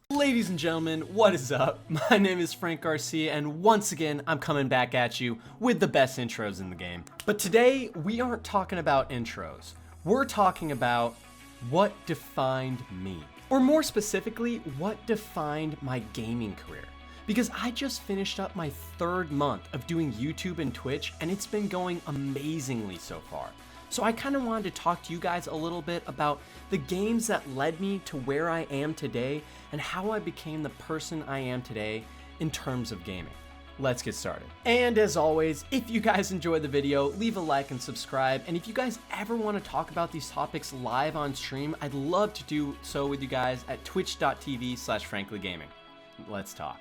Ladies and gentlemen, what is up? My name is Frank Garcia, and once again, I'm coming back at you with the best intros in the game. But today, we aren't talking about intros. We're talking about what defined me. Or more specifically, what defined my gaming career. Because I just finished up my 3rd month of doing YouTube and Twitch, and it's been going amazingly so far. So I kind of wanted to talk to you guys a little bit about the games that led me to where I am today and how I became the person I am today in terms of gaming. Let's get started. And as always, if you guys enjoyed the video, leave a like and subscribe. And if you guys ever want to talk about these topics live on stream, I'd love to do so with you guys at twitch.tv/FranklyGaming. Let's talk.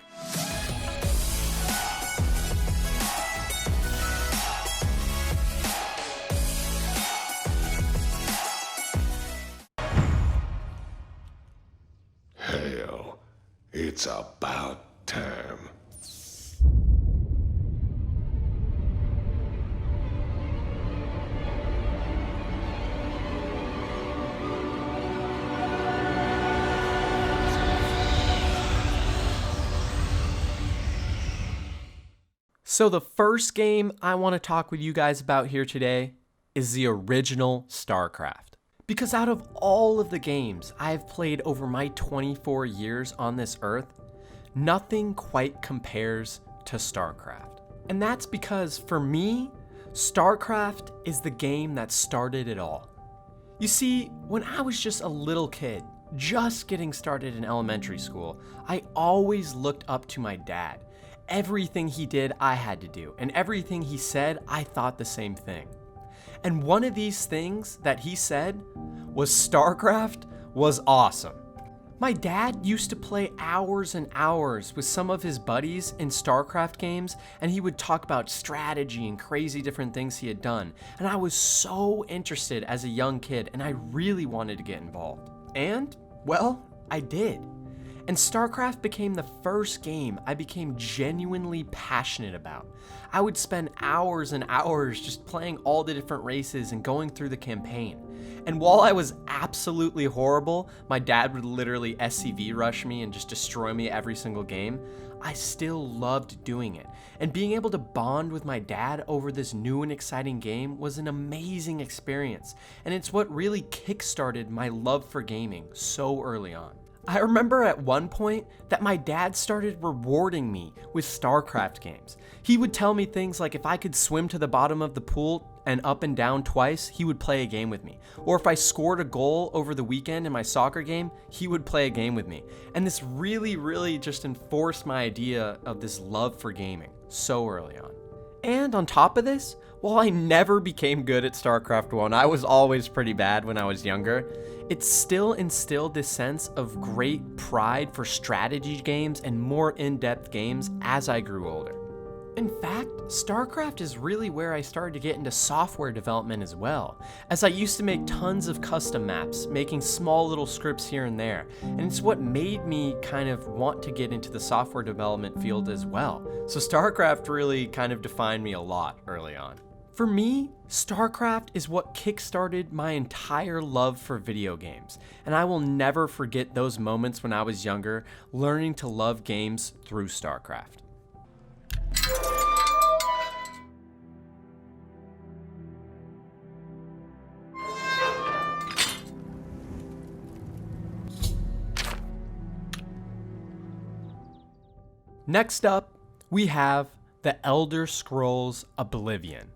Hell, it's about time. So the first game I want to talk with you guys about here today is the original Starcraft. Because out of all of the games I've played over my 24 years on this earth, nothing quite compares to Starcraft. And that's because for me, Starcraft is the game that started it all. You see, when I was just a little kid, just getting started in elementary school, I always looked up to my dad. Everything he did, I had to do, and everything he said, I thought the same thing. And one of these things that he said was Starcraft was awesome. My dad used to play hours and hours with some of his buddies in Starcraft games, and he would talk about strategy and crazy different things he had done. And I was so interested as a young kid, and I really wanted to get involved. And, well, I did. And Starcraft became the first game I became genuinely passionate about. I would spend hours and hours just playing all the different races and going through the campaign. And while I was absolutely horrible, my dad would literally SCV rush me and just destroy me every single game, I still loved doing it. And being able to bond with my dad over this new and exciting game was an amazing experience. And it's what really kickstarted my love for gaming so early on. I remember at one point that my dad started rewarding me with Starcraft games. He would tell me things like if I could swim to the bottom of the pool and up and down twice, he would play a game with me. Or if I scored a goal over the weekend in my soccer game, he would play a game with me. And this really just enforced my idea of this love for gaming so early on. And on top of this, while I never became good at StarCraft 1, I was always pretty bad when I was younger, it still instilled this sense of great pride for strategy games and more in-depth games as I grew older. In fact, StarCraft is really where I started to get into software development as well, as I used to make tons of custom maps, making small little scripts here and there, and it's what made me kind of want to get into the software development field as well. So StarCraft really kind of defined me a lot early on. For me, StarCraft is what kickstarted my entire love for video games, and I will never forget those moments when I was younger, learning to love games through StarCraft. Next up, we have The Elder Scrolls Oblivion.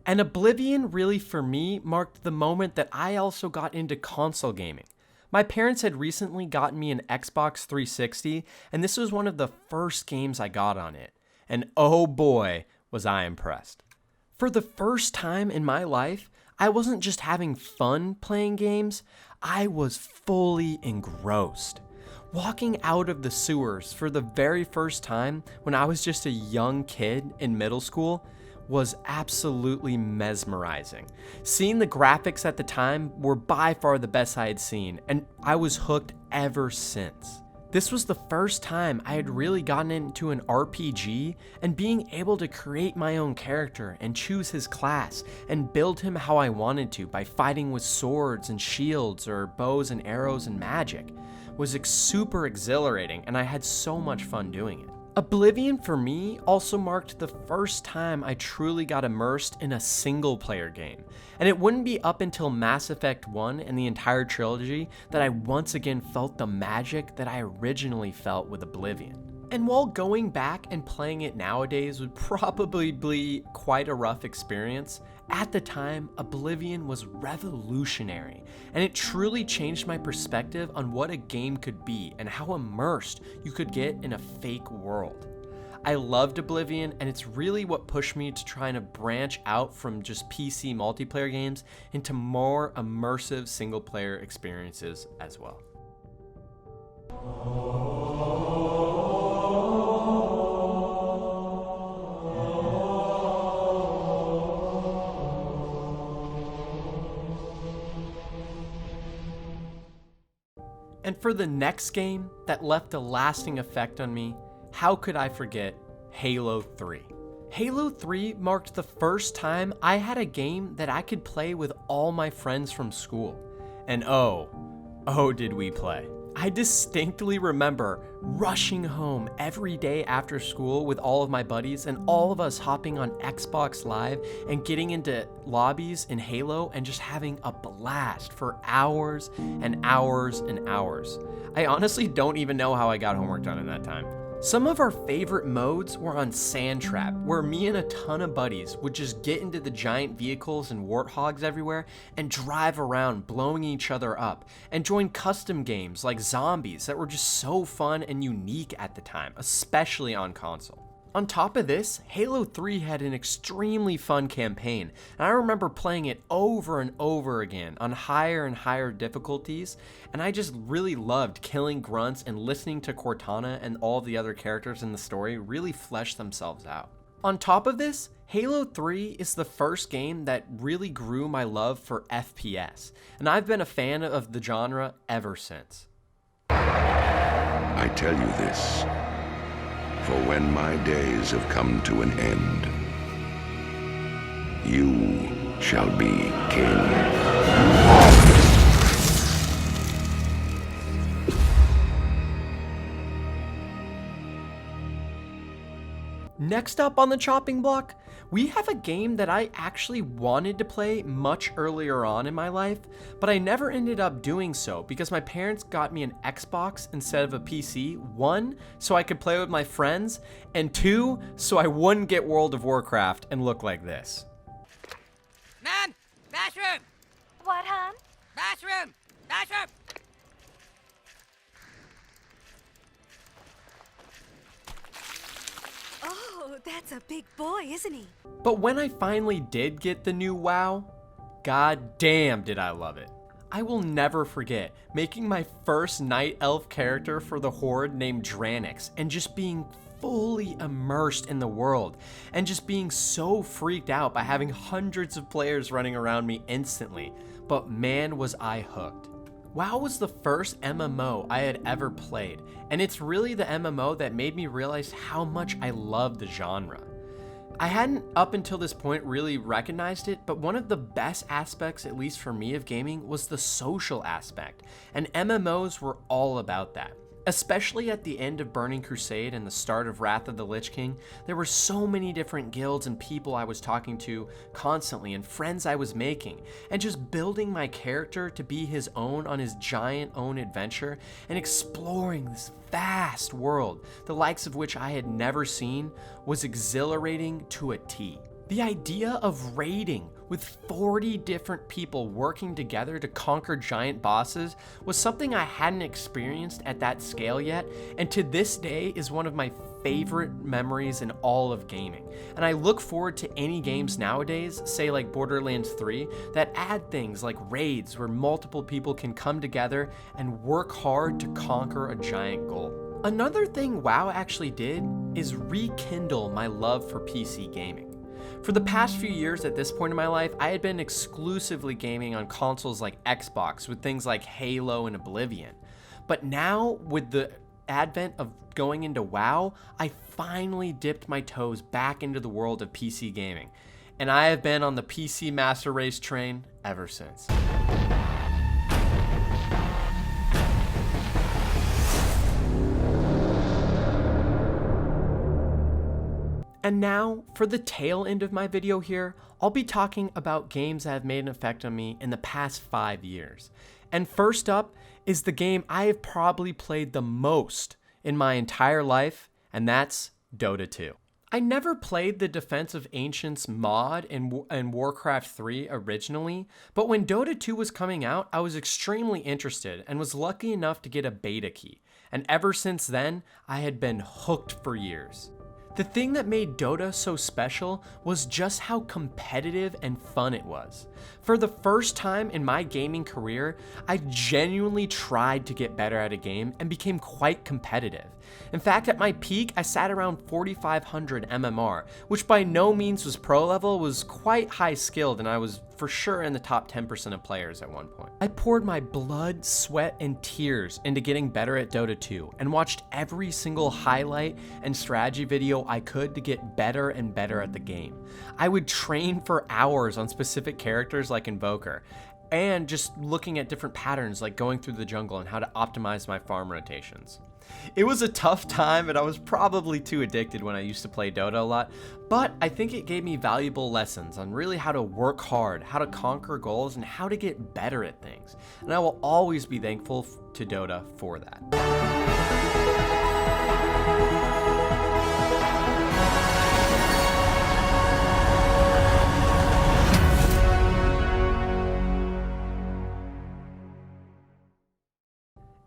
And Oblivion really for me marked the moment that I also got into console gaming. My parents had recently gotten me an Xbox 360, and this was one of the first games I got on it. And oh boy, was I impressed. For the first time in my life, I wasn't just having fun playing games, I was fully engrossed. Walking out of the sewers for the very first time when I was just a young kid in middle school was absolutely mesmerizing. Seeing the graphics at the time were by far the best I had seen, and I was hooked ever since. This was the first time I had really gotten into an RPG and being able to create my own character and choose his class and build him how I wanted to by fighting with swords and shields or bows and arrows and magic. was super exhilarating, and I had so much fun doing it. Oblivion for me also marked the first time I truly got immersed in a single player game, and it wouldn't be up until Mass Effect 1 and the entire trilogy that I once again felt the magic that I originally felt with Oblivion. And while going back and playing it nowadays would probably be quite a rough experience, at the time, Oblivion was revolutionary, and it truly changed my perspective on what a game could be and how immersed you could get in a fake world. I loved Oblivion, and it's really what pushed me to trying to branch out from just PC multiplayer games into more immersive single-player experiences as well. And for the next game that left a lasting effect on me, how could I forget Halo 3? Halo 3 marked the first time I had a game that I could play with all my friends from school. And oh did we play. I distinctly remember rushing home every day after school with all of my buddies and all of us hopping on Xbox Live and getting into lobbies in Halo and just having a blast for hours and hours and hours. I honestly don't even know how I got homework done in that time. Some of our favorite modes were on Sand Trap, where me and a ton of buddies would just get into the giant vehicles and warthogs everywhere and drive around blowing each other up, and join custom games like Zombies that were just so fun and unique at the time, especially on console. On top of this, Halo 3 had an extremely fun campaign, and I remember playing it over and over again on higher and higher difficulties, and I just really loved killing grunts and listening to Cortana and all the other characters in the story really flesh themselves out. On top of this, Halo 3 is the first game that really grew my love for FPS, and I've been a fan of the genre ever since. I tell you this, for when my days have come to an end, you shall be king. Next up on the chopping block, we have a game that I actually wanted to play much earlier on in my life, but I never ended up doing so because my parents got me an Xbox instead of a PC. 1, so I could play with my friends, and 2, so I wouldn't get World of Warcraft and look like this. Man! Bathroom! What, hon? Bathroom! Bathroom! Oh, that's a big boy, isn't he? But when I finally did get the new WoW, god damn did I love it. I will never forget making my first Night Elf character for the Horde named Dranix and just being fully immersed in the world and just being so freaked out by having hundreds of players running around me instantly. But man, was I hooked. WoW was the first MMO I had ever played, and it's really the MMO that made me realize how much I love the genre. I hadn't up until this point really recognized it, but one of the best aspects, at least for me, of gaming was the social aspect, and MMOs were all about that. Especially at the end of Burning Crusade and the start of Wrath of the Lich King, there were so many different guilds and people I was talking to constantly and friends I was making, and just building my character to be his own on his giant own adventure and exploring this vast world, the likes of which I had never seen, was exhilarating to a T. The idea of raiding with 40 different people working together to conquer giant bosses was something I hadn't experienced at that scale yet, and to this day is one of my favorite memories in all of gaming. And I look forward to any games nowadays, say like Borderlands 3, that add things like raids where multiple people can come together and work hard to conquer a giant goal. Another thing WoW actually did is rekindle my love for PC gaming. For the past few years at this point in my life, I had been exclusively gaming on consoles like Xbox with things like Halo and Oblivion. But now, with the advent of going into WoW, I finally dipped my toes back into the world of PC gaming. And I have been on the PC Master Race train ever since. And now, for the tail end of my video here, I'll be talking about games that have made an effect on me in the past 5 years. And first up is the game I have probably played the most in my entire life, and that's Dota 2. I never played the Defense of Ancients mod in Warcraft 3 originally, but when Dota 2 was coming out, I was extremely interested and was lucky enough to get a beta key. And ever since then, I had been hooked for years. The thing that made Dota so special was just how competitive and fun it was. For the first time in my gaming career, I genuinely tried to get better at a game and became quite competitive. In fact, at my peak, I sat around 4,500 MMR, which by no means was pro level, was quite high skilled, and I was for sure in the top 10% of players at one point. I poured my blood, sweat, and tears into getting better at Dota 2 and watched every single highlight and strategy video I could to get better and better at the game. I would train for hours on specific characters like Invoker, and just looking at different patterns like going through the jungle and how to optimize my farm rotations. It was a tough time, and I was probably too addicted when I used to play Dota a lot, but I think it gave me valuable lessons on really how to work hard, how to conquer goals, and how to get better at things. And I will always be thankful to Dota for that.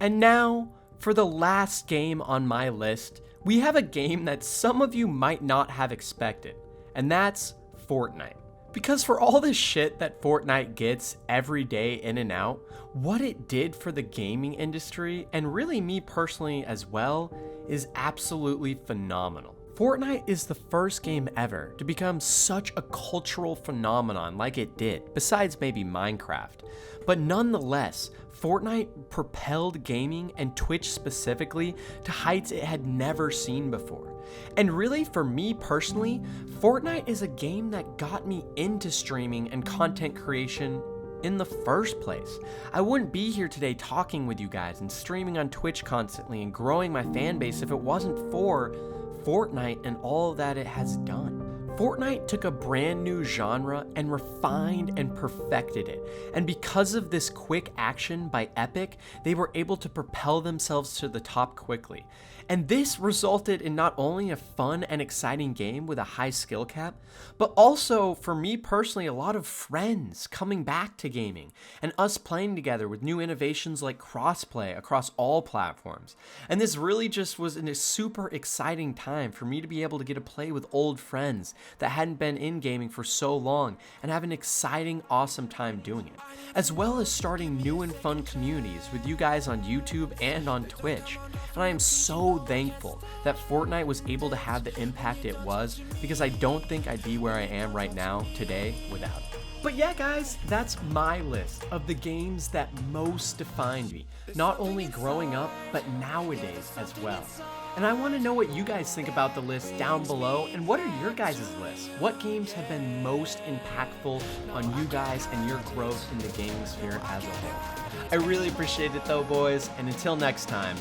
And now, for the last game on my list, we have a game that some of you might not have expected, and that's Fortnite. Because for all this shit that Fortnite gets every day in and out, what it did for the gaming industry, and really me personally as well, is absolutely phenomenal. Fortnite is the first game ever to become such a cultural phenomenon like it did, besides maybe Minecraft. But nonetheless, Fortnite propelled gaming and Twitch specifically to heights it had never seen before. And really, for me personally, Fortnite is a game that got me into streaming and content creation in the first place. I wouldn't be here today talking with you guys and streaming on Twitch constantly and growing my fan base if it wasn't for Fortnite and all that it has done. Fortnite took a brand new genre and refined and perfected it, and because of this quick action by Epic, they were able to propel themselves to the top quickly. And this resulted in not only a fun and exciting game with a high skill cap, but also, for me personally, a lot of friends coming back to gaming, and us playing together with new innovations like crossplay across all platforms. And this really just was a super exciting time for me to be able to get to play with old friends that hadn't been in gaming for so long and have an exciting, awesome time doing it, as well as starting new and fun communities with you guys on YouTube and on Twitch. And I am so thankful that Fortnite was able to have the impact it was, because I don't think I'd be where I am right now today without it. But yeah, guys, that's my list of the games that most defined me, not only growing up, but nowadays as well. And I want to know what you guys think about the list down below, and what are your guys' lists? What games have been most impactful on you guys and your growth in the gaming sphere as a whole? I really appreciate it though, boys, and until next time,